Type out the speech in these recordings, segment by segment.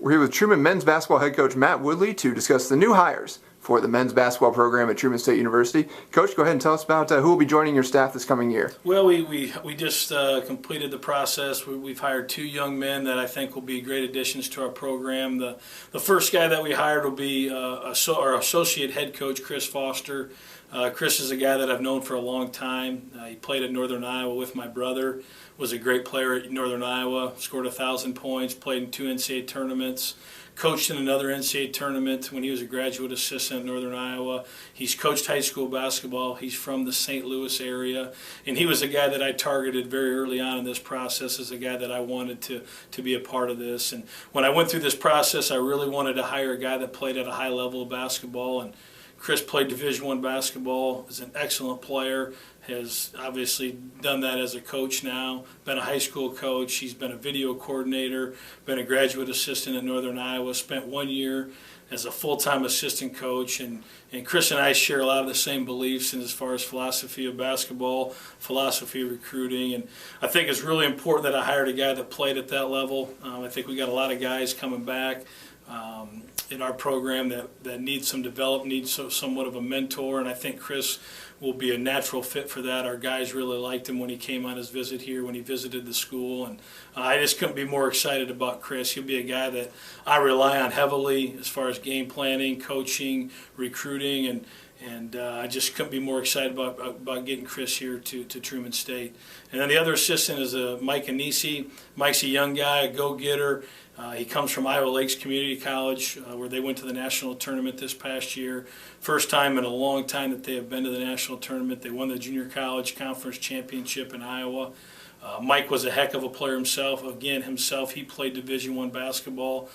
We're here with Truman men's basketball head coach Matt Woodley to discuss the new hires for the men's basketball program at Truman State University. Coach, go ahead and tell us about who will be joining your staff this coming year. Well, we just completed the process. We've hired two young men that I think will be great additions to our program. The first guy that we hired will be our associate head coach, Chris Foster. Chris is a guy that I've known for a long time. He played at Northern Iowa with my brother, was a great player at Northern Iowa, scored 1,000 points, played in 2 NCAA tournaments, coached in another NCAA tournament when he was a graduate assistant at Northern Iowa. He's coached high school basketball. He's from the St. Louis area, and he was a guy that I targeted very early on in this process as a guy that I wanted to be a part of this. And when I went through this process, I really wanted to hire a guy that played at a high level of basketball, and Chris played Division I basketball, is an excellent player, has obviously done that as a coach now, been a high school coach, he's been a video coordinator, been a graduate assistant at Northern Iowa, spent 1 year as a full-time assistant coach, and Chris and I share a lot of the same beliefs in as far as philosophy of basketball, philosophy of recruiting, and I think it's really important that I hired a guy that played at that level. I think we got a lot of guys coming back in our program that need some development, need somewhat of a mentor, and I think Chris will be a natural fit for that. Our guys really liked him when he came on his visit here, when he visited the school, and I just couldn't be more excited about Chris. He'll be a guy that I rely on heavily as far as game planning, coaching, recruiting, and I just couldn't be more excited about getting Chris here to Truman State. And then the other assistant is Mike Anisi. Mike's a young guy, a go-getter. He comes from Iowa Lakes Community College, where they went to the national tournament this past year. First time in a long time that they have been to the national tournament. They won the junior college conference championship in Iowa. Mike was a heck of a player himself. Again, he played Division I basketball.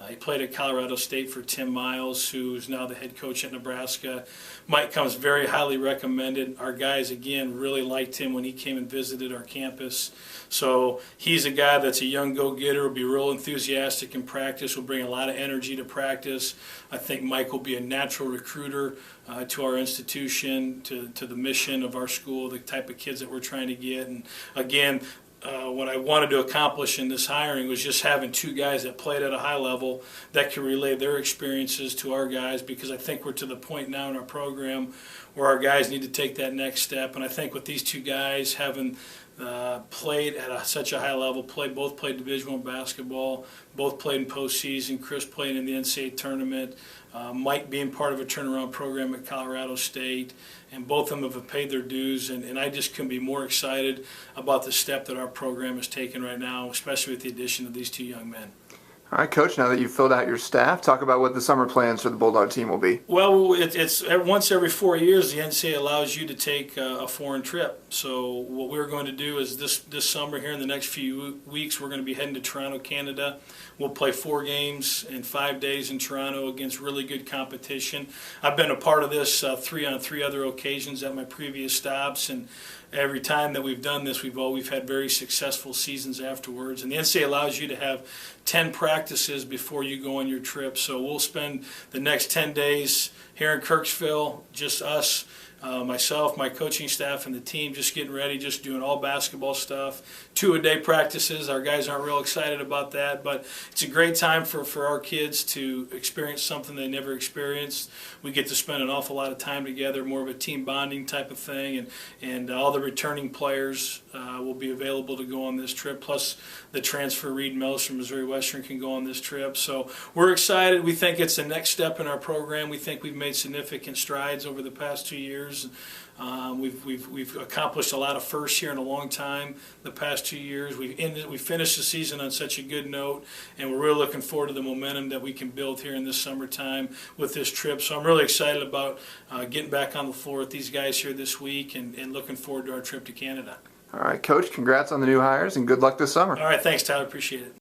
He played at Colorado State for Tim Miles, who's now the head coach at Nebraska. Mike comes very highly recommended. Our guys, again, really liked him when he came and visited our campus. So he's a guy that's a young go-getter, will be real enthusiastic in practice, will bring a lot of energy to practice. I think Mike will be a natural recruiter to our institution, to the mission of our school, the type of kids that we're trying to get. And again, what I wanted to accomplish in this hiring was just having two guys that played at a high level that can relay their experiences to our guys, because I think we're to the point now in our program where our guys need to take that next step. And I think with these two guys having played at such a high level, both played Division I basketball, both played in postseason, Chris playing in the NCAA tournament, Mike being part of a turnaround program at Colorado State, and both of them have paid their dues, and I just couldn't be more excited about the step that our program is taking right now, especially with the addition of these two young men. All right, Coach, now that you've filled out your staff, talk about what the summer plans for the Bulldog team will be. Well, it's once every 4 years the NCAA allows you to take a foreign trip. So what we're going to do is this summer here in the next few weeks, we're going to be heading to Toronto, Canada. We'll play 4 games in 5 days in Toronto against really good competition. I've been a part of this 3 on 3 other occasions at my previous stops, and every time that we've done this, we've had very successful seasons afterwards. And the NCAA allows you to have 10 practices before you go on your trip. So we'll spend the next 10 days here in Kirksville, just us, myself, my coaching staff, and the team, just getting ready, just doing all basketball stuff. 2-a-day practices. Our guys aren't real excited about that, but it's a great time for our kids to experience something they never experienced. We get to spend an awful lot of time together, more of a team bonding type of thing, and all the returning players will be available to go on this trip, plus the transfer Reed Mills from Missouri Western can go on this trip. So we're excited. We think it's the next step in our program. We think we've made significant strides over the past 2 years. We've accomplished a lot of firsts here in a long time. The past 2 years, we finished the season on such a good note, and we're really looking forward to the momentum that we can build here in this summertime with this trip. So I'm really excited about getting back on the floor with these guys here this week, and looking forward to our trip to Canada. All right, Coach, congrats on the new hires, and good luck this summer. All right, thanks, Tyler. Appreciate it.